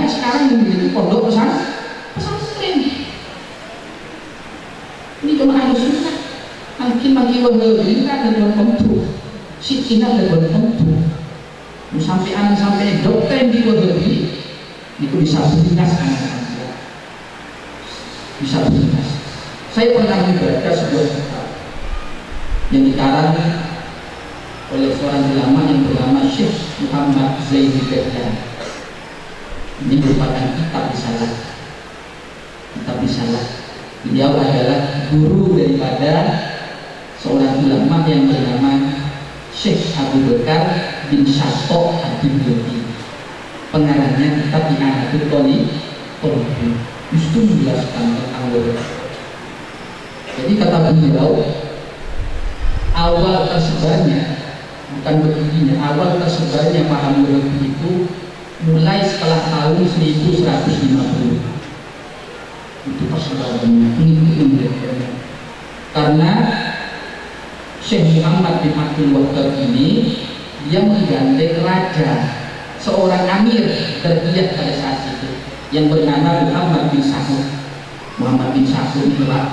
banyak sekarang yang memiliki pondok pesantren. Ini cuma ahli sunnah. Maki Wahabi kan ada tentu, Syiah ada tentu. Sampai anak sampai dokter di Wahabi itu bisa beringas anak-anak, bisa beringas. Saya pernah membaca sebuah kitab yang dikarang oleh seorang ulama yang bernama Syekh Muhammad Zaidi Qadhan. Ini merupakan kitab risalah. Kitab risalah. Beliau adalah guru daripada seorang ulama yang bernama Syekh Abu Bakar bin Syato Ad-Dimyati. Pengarangnya kitab I'anatul Talib justru menjelaskan tentang Wahabi. Jadi kata beliau, awal tersebarnya, bukan begininya, awal tersebarnya paham Wahabi itu mulai setelah tahun 1150. Itu persebarannya, pengikut-pengikutnya. Karena Syekh Muhammad bin Abdul Wahab ini dia menggandeng raja, seorang amir terbiak pada saat itu yang bernama Muhammad bin Sa'ud. Muhammad bin Sa'ud itulah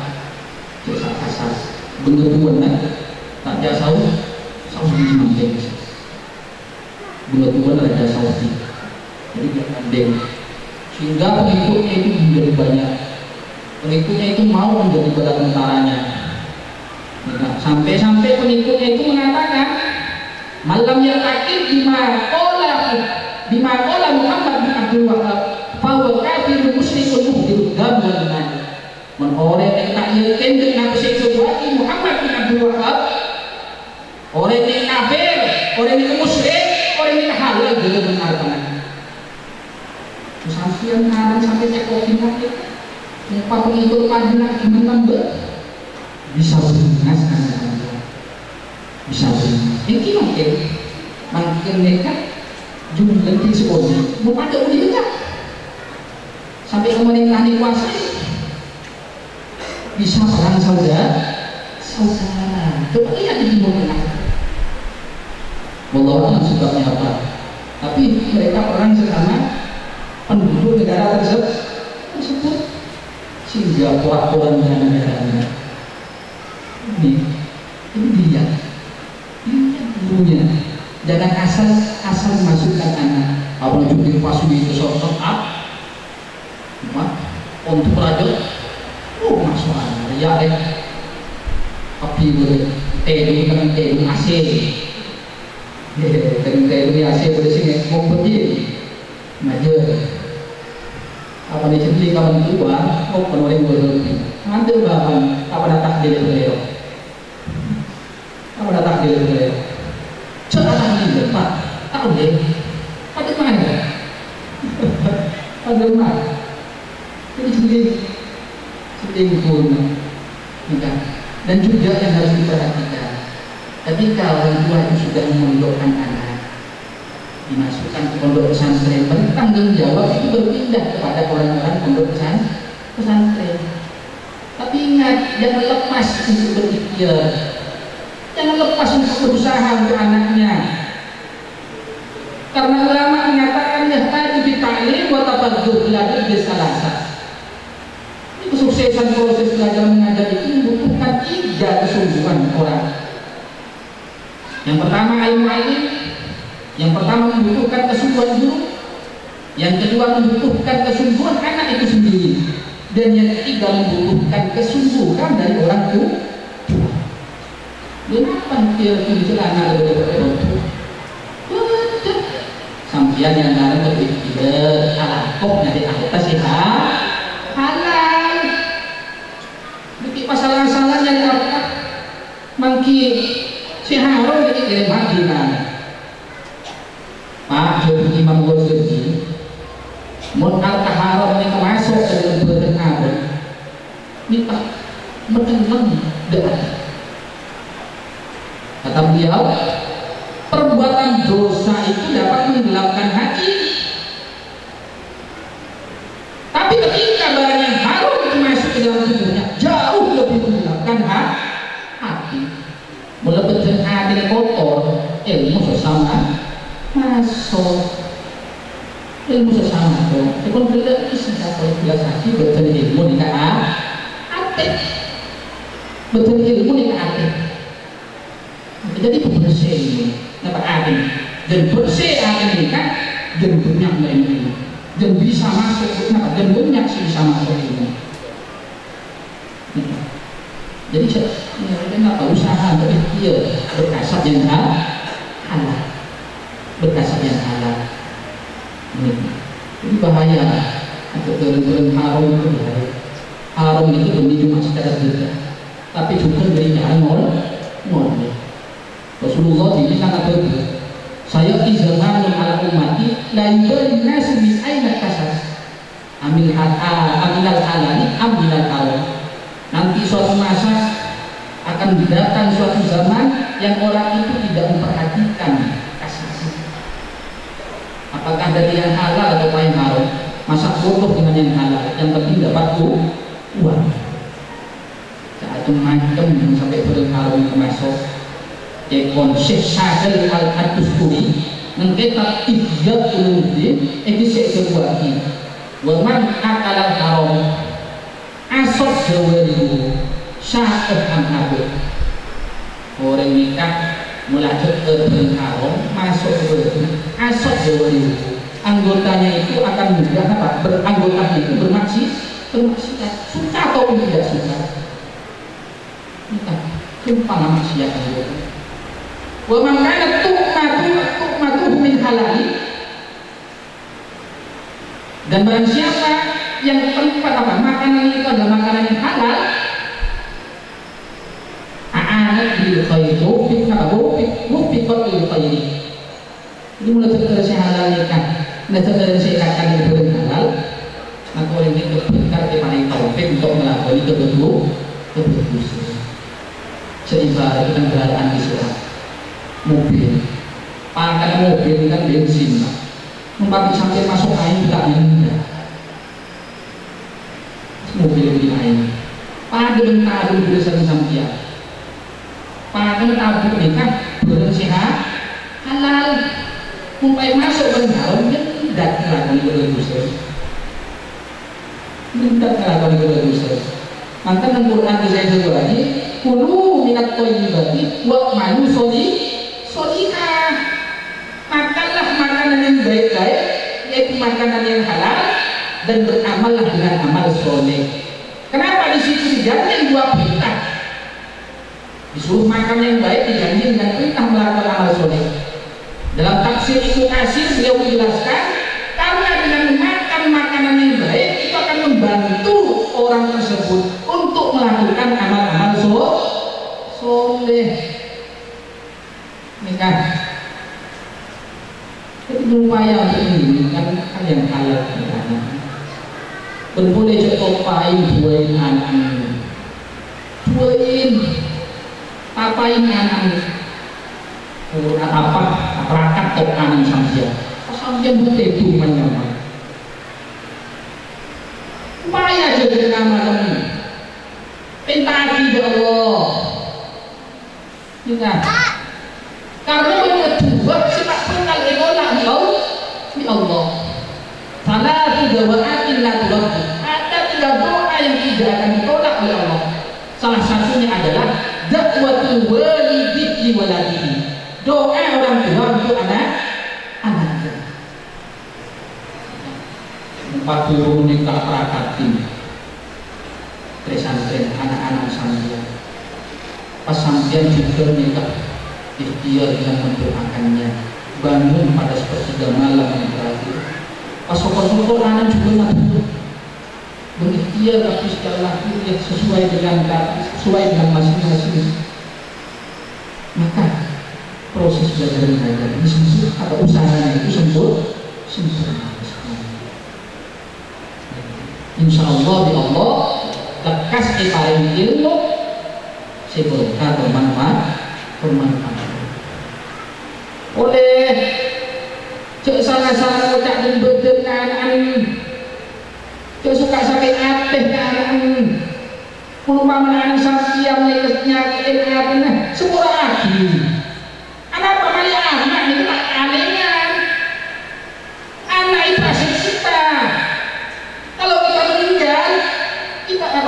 jasa kasar bentuk buana tak jasa Saudi manteng bentuk buana raja Saudi. Jadi dia gandeng sehingga pengikutnya itu menjadi banyak. Pengikutnya itu mau menjadi bala tentaranya. Nah, sampai pengikutnya itu mengatakan malam yang akhir bima qala Muhammad bin Abdul Wahab fa huwa kafirun musyrikun muhdhirud dam wal mal. Men orang yang tak yakin dengan sesuatu Muhammad bin Abdul Wahab, orang yang kafir, orang yang musyrik, orang yang halal juga benarkan. Sampai sampai cekokin lagi. Apa pengikut padilah gimana bisa beringas anak-anak, bisa beringas. Ini makin mereka jumlah di sekolah mau pada udah enggak sampai kemudian tani kuasa bisa perang saudara. Coba lihat di timur tengah. Wallahualam sebabnya apa? Tapi mereka perang sesama penduduk negara tersebut sehingga porak-porak negara-negaranya. Ini dia gurunya. Jangan asal masukkan anak. Awal juga pasuki itu sosok untuk pelajar. Masuk anak ya api boleh tedu dengan tedu AC. Dengan tedu AC boleh sini mau pergi maju. Apa ni cendili kawan tua, penulis berhenti. Mantul bahan, apa datang dia beliau. Apa datang dia beliau. Cepat ni cepat, tahu deh. Pada mana? Pada mana? Ini cendili pun, dan juga yang harus diperhatikan. Ketika orang tua itu sudah memondokkan anak, dimasukkan ke pondok pesantren, bertanggung jawab itu berpindah kepada orang-orang pondok pesantren. Tapi ingat, jangan lepas untuk berpikir, jangan lepas untuk berusaha untuk anaknya. Karena ulama mengatakan yahtaju bi ta'lim wa tafadduh belajar bisalasa. Kesuksesan proses belajar mengajar itu membutuhkan 3 kesungguhan orang. Yang pertama ilmu. Yang pertama membutuhkan kesungguhan guru, yang kedua membutuhkan kesungguhan anak itu sendiri, dan yang ketiga membutuhkan kesungguhan dari orang tua. Kenapa dia tujuh anak dari orang tua? Sampian yang dalam berpikir halakok dari atas sih halal. Bukti masalah-masalah yang apa? Mangki si haram jadi kirim hati Pak jadi Imam Ghazali modal haram yang masuk ke dalam berdengar ini Pak menenang dengan kata beliau perbuatan dosa itu dapat menggelapkan hati, tapi ketika barang yang haram itu masuk ke dalam tubuhnya jauh lebih menggelapkan hati. Melebihi hati kotor ilmu sesama masuk ilmu sesama tuh. Ekon beda isi kalau filosofi betul ilmu nih kak ate, betul ilmu nih kak ate. Jadi bersih ini, apa ate? Dan bersih ate ini kan, dan banyak ini, dan bisa masuk, kenapa? Dan banyak sih bisa masuk ini. Jadi saya nggak tahu usaha tapi dia berkasat yang halal, berkasat yang halal. Ini bahaya untuk turun haram itu bahaya. Haram itu demi cuma secara beda, tapi juga dari cara moral. Rasulullah dibilang apa itu? Saya izhamanun ala ummati la yubali nasu min aina kasas amil halali amilal haram. Nanti suatu masa akan datang suatu zaman yang orang itu tidak memperhatikan kasasi. Apakah dari yang halal atau yang haram? Masa bodoh dengan yang halal, yang penting dapat uang. Saat itu macam sampai pada haram termasuk ekon Syekh Sadel Al-Adusturi mengkitab Ihya Ulumuddin edisi kedua ini. Wa man akala haram asal jawarimu syahid amhabut. Orang nikah mulai dengan haram masuk ke asal jawarimu, anggotanya itu akan mudah apa? Beranggotanya itu bermaksiat, suka atau tidak suka. Nikah sumpah maksiat anggota. Wa man kana tu'matu min halali, dan barang siapa yang tempat apa makanan itu adalah makanan yang halal, aanat bil khairi mufiqat bil khairi. Ini mulai terkena halal nikah, mulai terkena akan diberi halal, maka orang ini berkar kepada taufik untuk melakukan kebetulan. Seimbang dengan kendaraan di surat mobil, pakai mobil kan bensin, membantu sampai masuk air tak indah. Mobil di air, pada bentar dulu bersama sampai, pada tabung nikah bersehat halal, mulai masuk benar dia tidak melakukan berdosa, tidak melakukan berdosa. Maka dalam Quran saya juga lagi, kulu minat thayyibati wa malu solihah. Makanlah makanan yang baik-baik, yaitu makanan yang halal, dan beramallah dengan amal soleh. Kenapa di situ diganti dua perintah? Disuruh makan yang baik, diganti dengan perintah melakukan amal soleh. Dalam tafsir Ibnu Katsir beliau menjelaskan, karena dengan makan makanan yang baik itu akan membantu orang tersebut untuk melakukan amal-amal soleh. Nikah. Jadi berupaya untuk menginginkan hal yang halal di anak. Boleh cukup buain anak-anak, apain anak-anak, apa perangkat tokanan sampai sampai betul itu menyamai. Upaya jaga nama kamu, pentaki ya Allah. Ingat, karena yang kedua sifat pengal enola di Allah. Salah tiga wa'atin la turaddu. Ada tiga doa yang tidak akan ditolak oleh Allah. Salah satunya adalah dakwatul walidi li waladihi. Doa orang tua untuk anak-anaknya. 40 menit tak prakati pesantren anak-anak sampeyan. Pas sampeyan juga minta ikhtiar dengan mendoakannya, bangun pada sepertiga malam yang terakhir. Pas sokor-sokor anak juga nanti berikhtiar tapi secara lahir ya sesuai dengan masing-masing. Maka proses belajar mengajar ini sempurna atau usahanya itu sempurna. Insya Allah di Allah lekas paling ilmu seberkah bermanfaat. Oleh cek salah-salah ucap dan berdengan, cek suka sakit hati kan, perumpamaan samsiam nyakitin hatinya semua lagi. Kenapa malah anak itu tak anehnya? Anak itu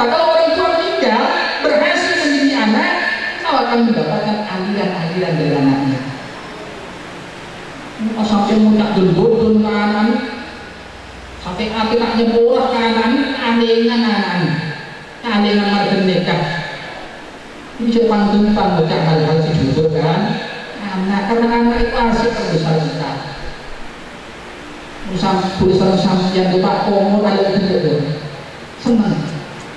Kenapa? Kalau orang tua meninggal berhasil mendidik anak, kau akan mendapatkan aliran-aliran dari anaknya. Sampai muncak gendut kanan, sampai api naknya bolah kanan, alengan marga nikah. Ini bisa pantun-pantun bukan hal-hal sejujur kan? Anak, karena anak itu asik terbesar kita. Tulisan sampian itu Pak Komo ada tidak senang.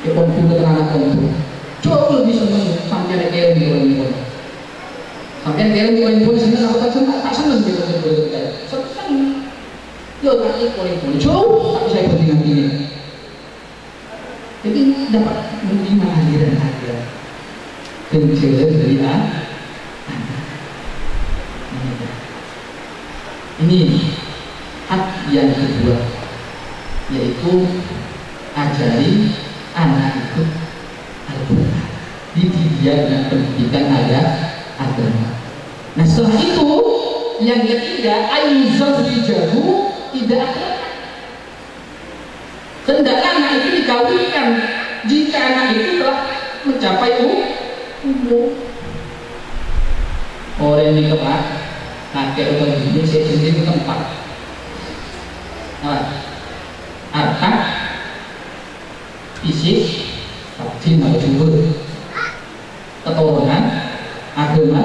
Ya komputer anak komputer. Jauh lebih senang sampian kayak ini. Sampian kayak ini senang atau tak senang gitu. Senang. Yo tak ikut jauh tak bisa ikut dengan ini. Jadi dapat menerima aliran-aliran kencur dari anak. Ini hak yang kedua, yaitu ajari anak itu Al-Quran, dididik dengan pendidikan agama. Nah setelah itu yang ketiga, ayyuzawwijahu tidak akhlak. Hendak anak itu dikawinkan jika anak itu telah mencapai umur. Orang ini kepak, kakek atau ini saya sendiri tempat. Harta, fisik, batin atau sumber, keturunan, agama.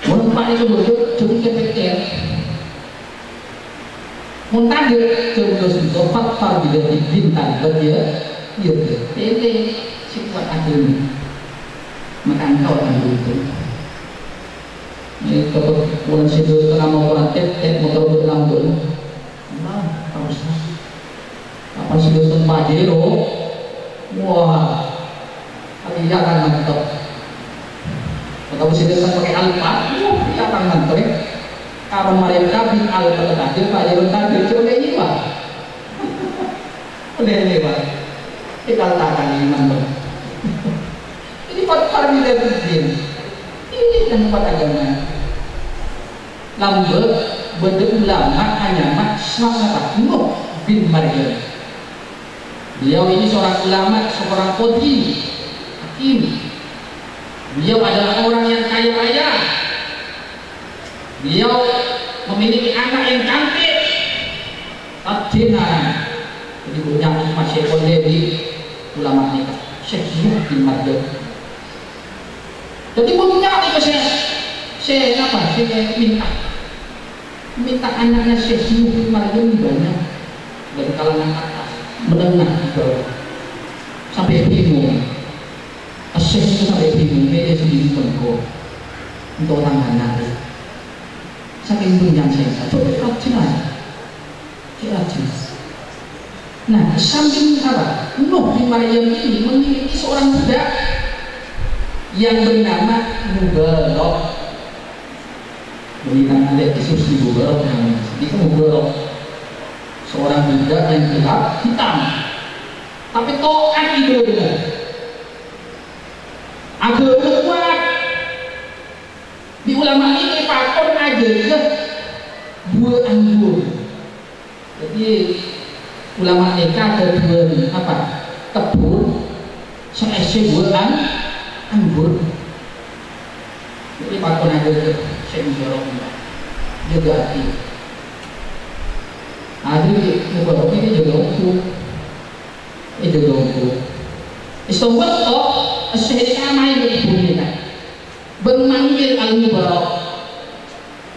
Mau pak itu berdua jadi kepekir. Mau tadi coba sifat fardiyah bintang berdia, ini sifat agama. Maka engkau akan beruntung. Ini kebetulan situ tengah mau tet motor berlambung. Nah, tahu sah. Apa situ tempat Pajero? Wah, kali ya kan mantap. Atau situ pakai Alfa, ya kan mantap. Kapan mereka bin Alfa tadi Pajero tadi coba ini pak. Udah ini pak. Kita letakkan ini mantap. Ini faktor bidin. Ini tempat agama. Lambat berulama hanya sangat Nuh bin Maryam. Beliau ini seorang ulama, seorang qadhi, hakim. Beliau adalah orang yang kaya raya. Beliau memiliki anak yang cantik. Adina. Jadi punya masih di ulama nikah. Syekh Nuh bin Maryam. Jadi punya itu saya minta anaknya Syekh Nuh bin Maryam banyak dari kalangan atas menengah ke bawah sampai bingung. Syekh itu sampai bingung dia sendiri pun untuk orang anak saking punya saya coba rajin. Nah samping apa Nuh bin Maryam ini memiliki seorang budak yang bernama Mubarak. Berikan adik Yesus di Mubarak namanya. Itu Mubarak, seorang budak yang gelap hitam, tapi taat idolanya. Agama kuat. Di ulama ini pakon aja ke buah anggur. Jadi ulama nikah ada dua kebun, seisi buah anggur. Jadi pakon aja saya menjorong juga hati. Akhirnya mubarok ini juga ukur, Istighfar Syekh main di bumi kan, bermanggil Al-Mubarak,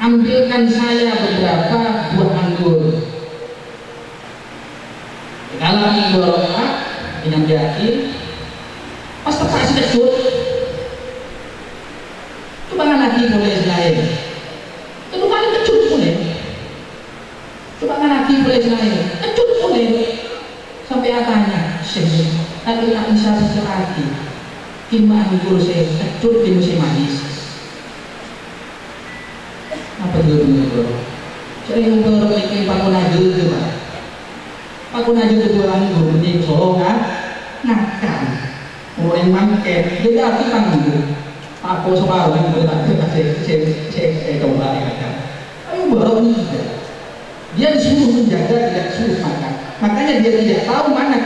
ambilkan saya beberapa buah anggur. Kalau Mubarak yang yakin, pas terpaksa kejut. Coba lagi boleh lain. Itu paling kecut boleh. Coba lagi boleh lain. Kecut boleh. Sampai atanya, Syekh, tapi tak bisa lagi. Kima anggur saya kecut di musim manis. Apa dulu? Saya yang berpikir pakun aja tu, Pak. Pakun aja tu anggur ni sorongan, nakal. Orang mangket, dia arti tangguh. Aku separuh yang saya coba dikatakan ayo baru tidak dia disuruh menjaga, tidak disuruh makan. Makanya dia tidak tahu mana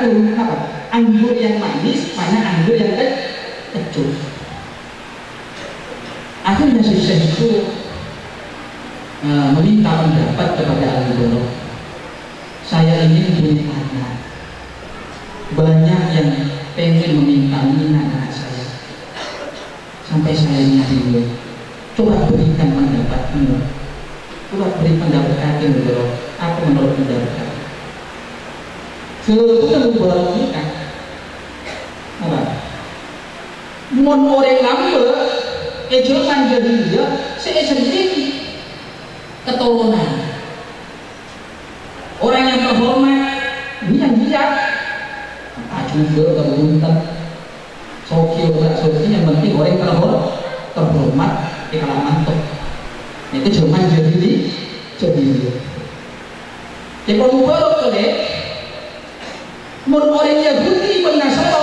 anggur yang manis, mana anggur yang kecut. Akhirnya si Syekh itu meminta pendapat kepada Al-Mubarak. Saya ingin punya anak. Banyak yang pengen meminta anak saya. Sampai saya ini bingung. Coba berikan pendapatmu. Coba beri pendapat kaki Mubarak. Apa menurut pendapat kaki? Sebetulnya Mubarak ini kan apa? Mon orang lama ejokan jadi dia saya sendiri keturunan orang yang terhormat ini yang bijak juga keberuntung sokil nggak sokil yang penting orang terhormat di kalangan top itu cuma jadi dia kalau Mubarak boleh mun orang Yahudi pun Nasara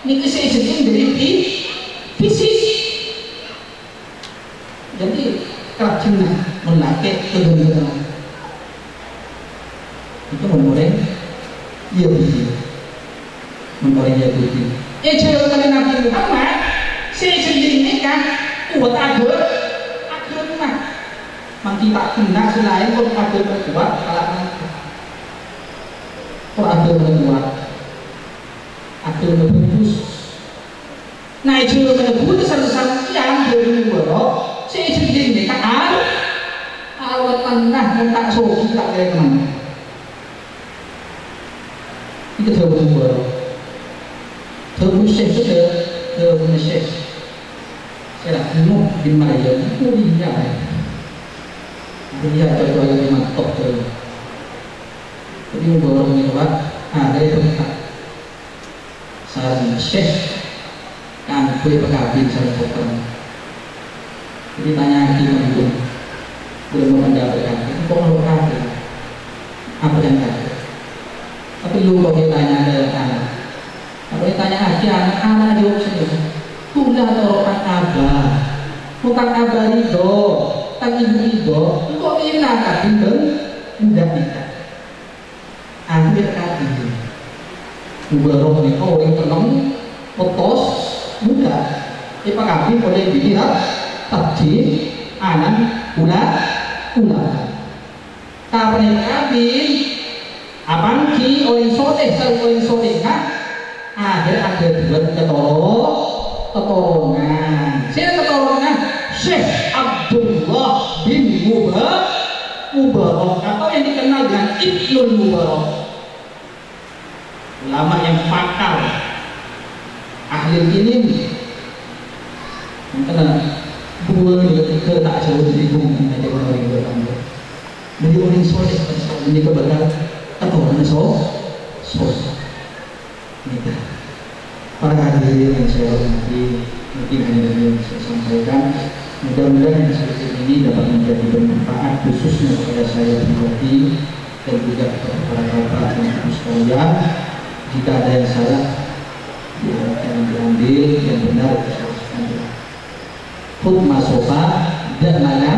ini kesejenis dari fisik jadi keracunan melakit kebenaran itu mun orang Yahudi jauh kali Nabi Muhammad sejenis ini kan kuat agur mah makin tak kena selain pun agur berkuat kalangan kok ada membuat ada menebus nah itu menebus satu-satu yang berubah saya sendiri ini kan awal tengah dan tak soki tak kira kemana itu berubah terus sudah Syekh saya penuh di Malaysia itu dia contoh yang mantap terus jadi Mubarak menyebut dari tempat sarang Syekh kan kue pekabin sarang potong jadi tanya lagi belum mendapat kaki itu kok mau kaki apa yang kaki tapi lu kalau tanya ada anak kalau tanya lagi anak jawab sendiri kulah torokan abah bukan abah ridho tak ibu ridho kok ini kaki dan mudah nikah akhir kaki Mubarak ini orang tenang potos muda kaki boleh dilihat takjil anak ulah kapan kabin abang ki orang soleh orang soleh kan akhir dua keturunan siapa keturunan Syekh Abdullah bin Mubarak atau yang dikenal dengan Ibnul Mubarak ulama yang pakar ahli ilmu karena dua tiga tak jauh dari bumi ada orang yang bertambah jadi orang soleh ini kebetulan atau orang soleh ini para hadirin yang saya hormati mungkin hanya yang saya sampaikan mudah-mudahan yang seperti ini dapat menjadi bermanfaat khususnya kepada saya pribadi dan juga kepada para bapak dan ibu sekalian. Jika ada yang salah jangan diambil, yang benar disampaikan. Hukma sofa dan mana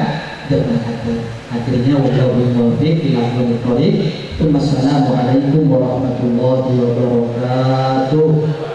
dan ada. Akhirnya wabillahi taufiq ila aqwamit thoriq. Wassalamualaikum warahmatullahi wabarakatuh.